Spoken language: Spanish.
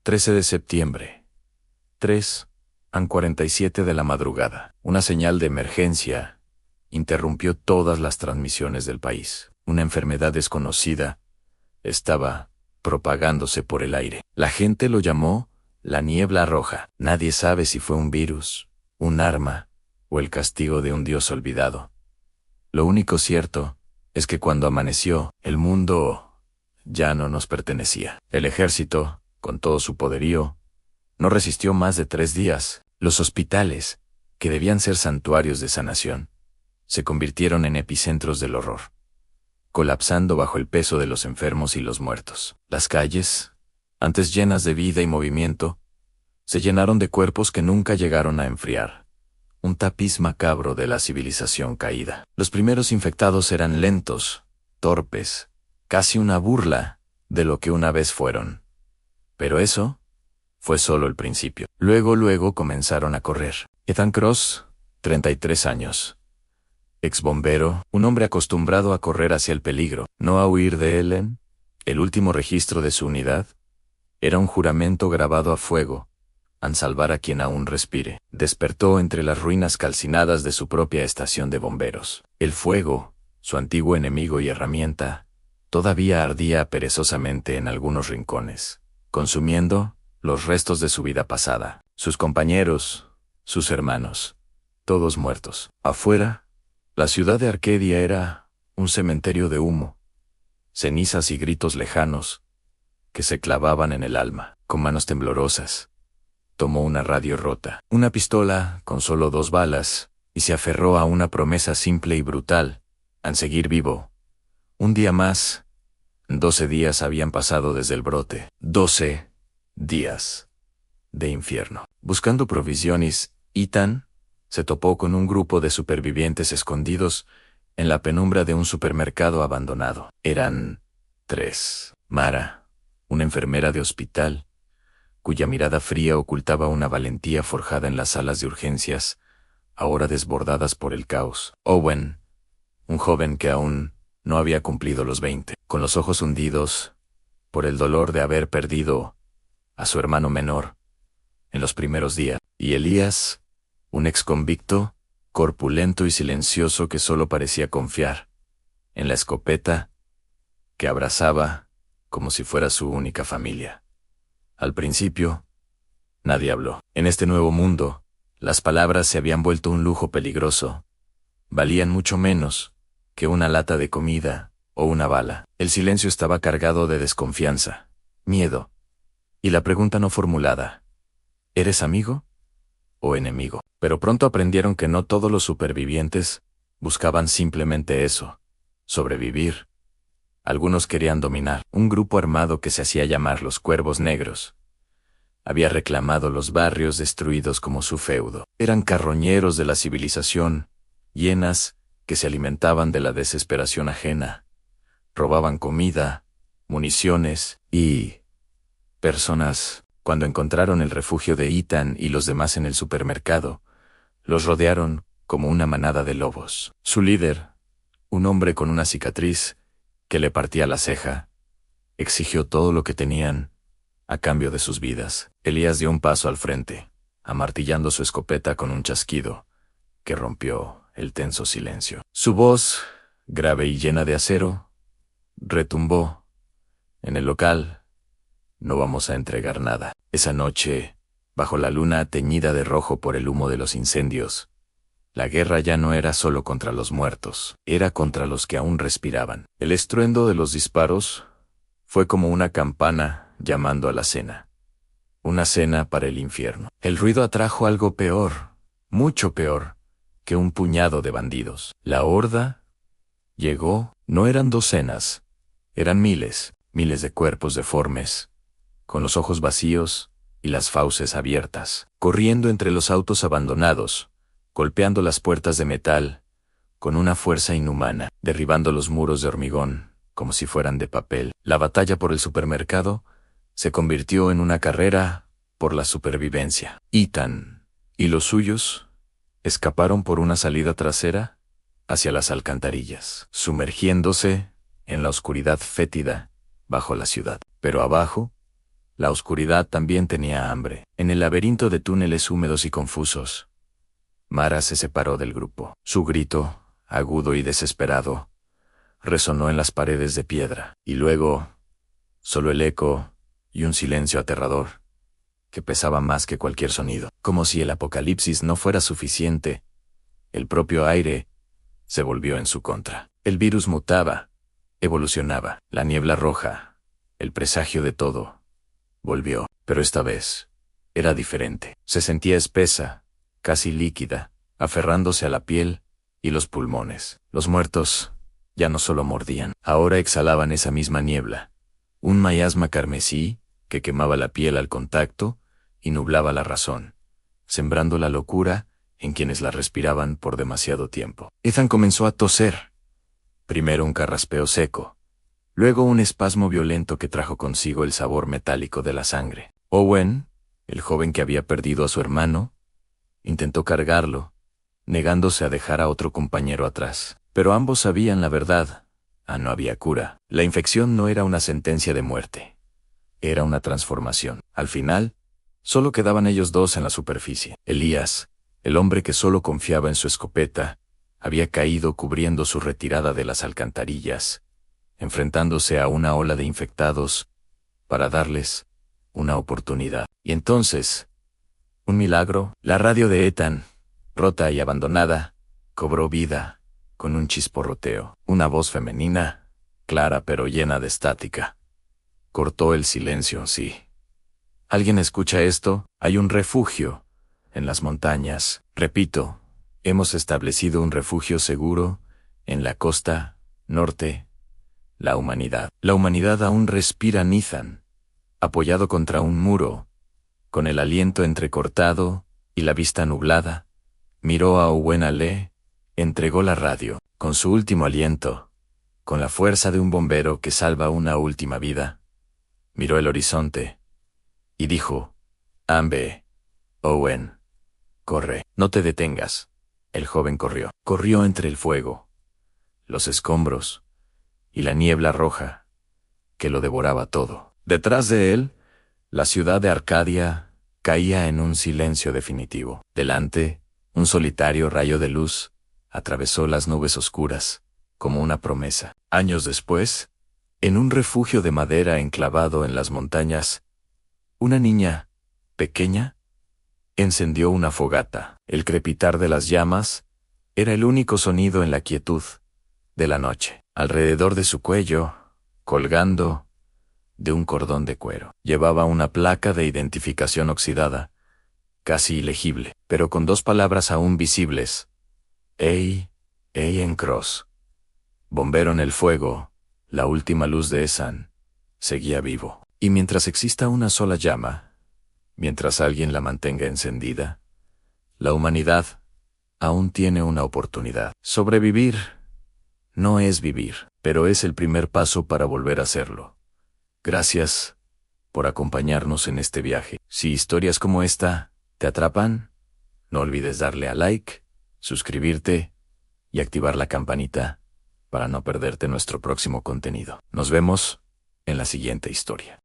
13 de septiembre. 3:47 de la madrugada. Una señal de emergencia interrumpió todas las transmisiones del país. Una enfermedad desconocida estaba propagándose por el aire. La gente lo llamó la niebla roja. Nadie sabe si fue un virus, un arma o el castigo de un dios olvidado. Lo único cierto es que cuando amaneció, el mundo ya no nos pertenecía. El ejército, con todo su poderío, no resistió más de 3 días. Los hospitales, que debían ser santuarios de sanación, se convirtieron en epicentros del horror, colapsando bajo el peso de los enfermos y los muertos. Las calles, antes llenas de vida y movimiento, se llenaron de cuerpos que nunca llegaron a enfriar. Un tapiz macabro de la civilización caída. Los primeros infectados eran lentos, torpes, casi una burla de lo que una vez fueron. Pero eso fue solo el principio. Luego comenzaron a correr. Ethan Cross, 33 años. Ex bombero, un hombre acostumbrado a correr hacia el peligro, no a huir de él. El último registro de su unidad era un juramento grabado a fuego, a salvar a quien aún respire. Despertó entre las ruinas calcinadas de su propia estación de bomberos. El fuego, su antiguo enemigo y herramienta, todavía ardía perezosamente en algunos rincones, consumiendo los restos de su vida pasada. Sus compañeros, sus hermanos, todos muertos. Afuera, la ciudad de Arcadia era un cementerio de humo, cenizas y gritos lejanos que se clavaban en el alma. Con manos temblorosas, tomó una radio rota, una pistola con solo 2 balas, y se aferró a una promesa simple y brutal: a seguir vivo. Un día más. 12 días habían pasado desde el brote. 12 días de infierno. Buscando provisiones, Ethan se topó con un grupo de supervivientes escondidos en la penumbra de un supermercado abandonado. Eran 3. Mara, una enfermera de hospital, cuya mirada fría ocultaba una valentía forjada en las salas de urgencias, ahora desbordadas por el caos. Owen, un joven que aún no había cumplido los 20, con los ojos hundidos por el dolor de haber perdido a su hermano menor en los primeros días. Y Elías, un exconvicto, corpulento y silencioso que solo parecía confiar en la escopeta que abrazaba como si fuera su única familia. Al principio, nadie habló. En este nuevo mundo, las palabras se habían vuelto un lujo peligroso. Valían mucho menos que una lata de comida o una bala. El silencio estaba cargado de desconfianza, miedo, y la pregunta no formulada: ¿eres amigo o enemigo? Pero pronto aprendieron que no todos los supervivientes buscaban simplemente eso: sobrevivir. Algunos querían dominar. Un grupo armado que se hacía llamar los Cuervos Negros había reclamado los barrios destruidos como su feudo. Eran carroñeros de la civilización, hienas que se alimentaban de la desesperación ajena. Robaban comida, municiones y personas. Cuando encontraron el refugio de Ethan y los demás en el supermercado, los rodearon como una manada de lobos. Su líder, un hombre con una cicatriz que le partía la ceja, exigió todo lo que tenían a cambio de sus vidas. Elías dio un paso al frente, amartillando su escopeta con un chasquido que rompió el tenso silencio. Su voz, grave y llena de acero, retumbó en el local: no vamos a entregar nada. Esa noche, bajo la luna teñida de rojo por el humo de los incendios, la guerra ya no era solo contra los muertos, era contra los que aún respiraban. El estruendo de los disparos fue como una campana llamando a la cena. Una cena para el infierno. El ruido atrajo algo peor, mucho peor, que un puñado de bandidos. La horda llegó. No eran docenas, eran miles de cuerpos deformes, con los ojos vacíos y las fauces abiertas, corriendo entre los autos abandonados, golpeando las puertas de metal con una fuerza inhumana, derribando los muros de hormigón como si fueran de papel. La batalla por el supermercado se convirtió en una carrera por la supervivencia. Ethan y los suyos escaparon por una salida trasera hacia las alcantarillas, sumergiéndose en la oscuridad fétida bajo la ciudad. Pero abajo, La oscuridad también tenía hambre. En el laberinto de túneles húmedos y confusos, Mara se separó del grupo. Su grito, agudo y desesperado, resonó en las paredes de piedra, y luego, solo el eco y un silencio aterrador, que pesaba más que cualquier sonido. Como si el apocalipsis no fuera suficiente, el propio aire se volvió en su contra. El virus mutaba, evolucionaba. La niebla roja, el presagio de todo, volvió. Pero esta vez era diferente. Se sentía espesa, casi líquida, aferrándose a la piel y los pulmones. Los muertos ya no solo mordían, ahora exhalaban esa misma niebla, un miasma carmesí que quemaba la piel al contacto y nublaba la razón, sembrando la locura en quienes la respiraban por demasiado tiempo. Ethan comenzó a toser. Primero un carraspeo seco, luego un espasmo violento que trajo consigo el sabor metálico de la sangre. Owen, el joven que había perdido a su hermano, intentó cargarlo, negándose a dejar a otro compañero atrás. Pero ambos sabían la verdad. No había cura. La infección no era una sentencia de muerte. Era una transformación. Al final, solo quedaban ellos dos en la superficie. Elías, el hombre que solo confiaba en su escopeta, había caído cubriendo su retirada de las alcantarillas, enfrentándose a una ola de infectados para darles una oportunidad. Y entonces, un milagro, la radio de Ethan, rota y abandonada, cobró vida con un chisporroteo. Una voz femenina, clara pero llena de estática, cortó el silencio. Sí. ¿Alguien escucha esto? Hay un refugio en las montañas. Repito, hemos establecido un refugio seguro en la costa norte. La humanidad aún respira. Nathan, apoyado contra un muro, con el aliento entrecortado y la vista nublada, miró a Owen Ale, entregó la radio, con su último aliento, con la fuerza de un bombero que salva una última vida. Miró el horizonte y dijo: Ambe, Owen, corre, no te detengas. El joven corrió. Corrió entre el fuego, los escombros y la niebla roja que lo devoraba todo. Detrás de él, la ciudad de Arcadia caía en un silencio definitivo. Delante, un solitario rayo de luz atravesó las nubes oscuras, como una promesa. Años después, en un refugio de madera enclavado en las montañas, una niña, pequeña, encendió una fogata. El crepitar de las llamas era el único sonido en la quietud de la noche. Alrededor de su cuello, colgando de un cordón de cuero, llevaba una placa de identificación oxidada, casi ilegible, pero con dos palabras aún visibles: en Cross. Bombero en el fuego, la última luz de Ethan seguía vivo. Y mientras exista una sola llama, mientras alguien la mantenga encendida, la humanidad aún tiene una oportunidad. Sobrevivir no es vivir, pero es el primer paso para volver a hacerlo. Gracias por acompañarnos en este viaje. Si historias como esta te atrapan, no olvides darle a like, suscribirte y activar la campanita para no perderte nuestro próximo contenido. Nos vemos en la siguiente historia.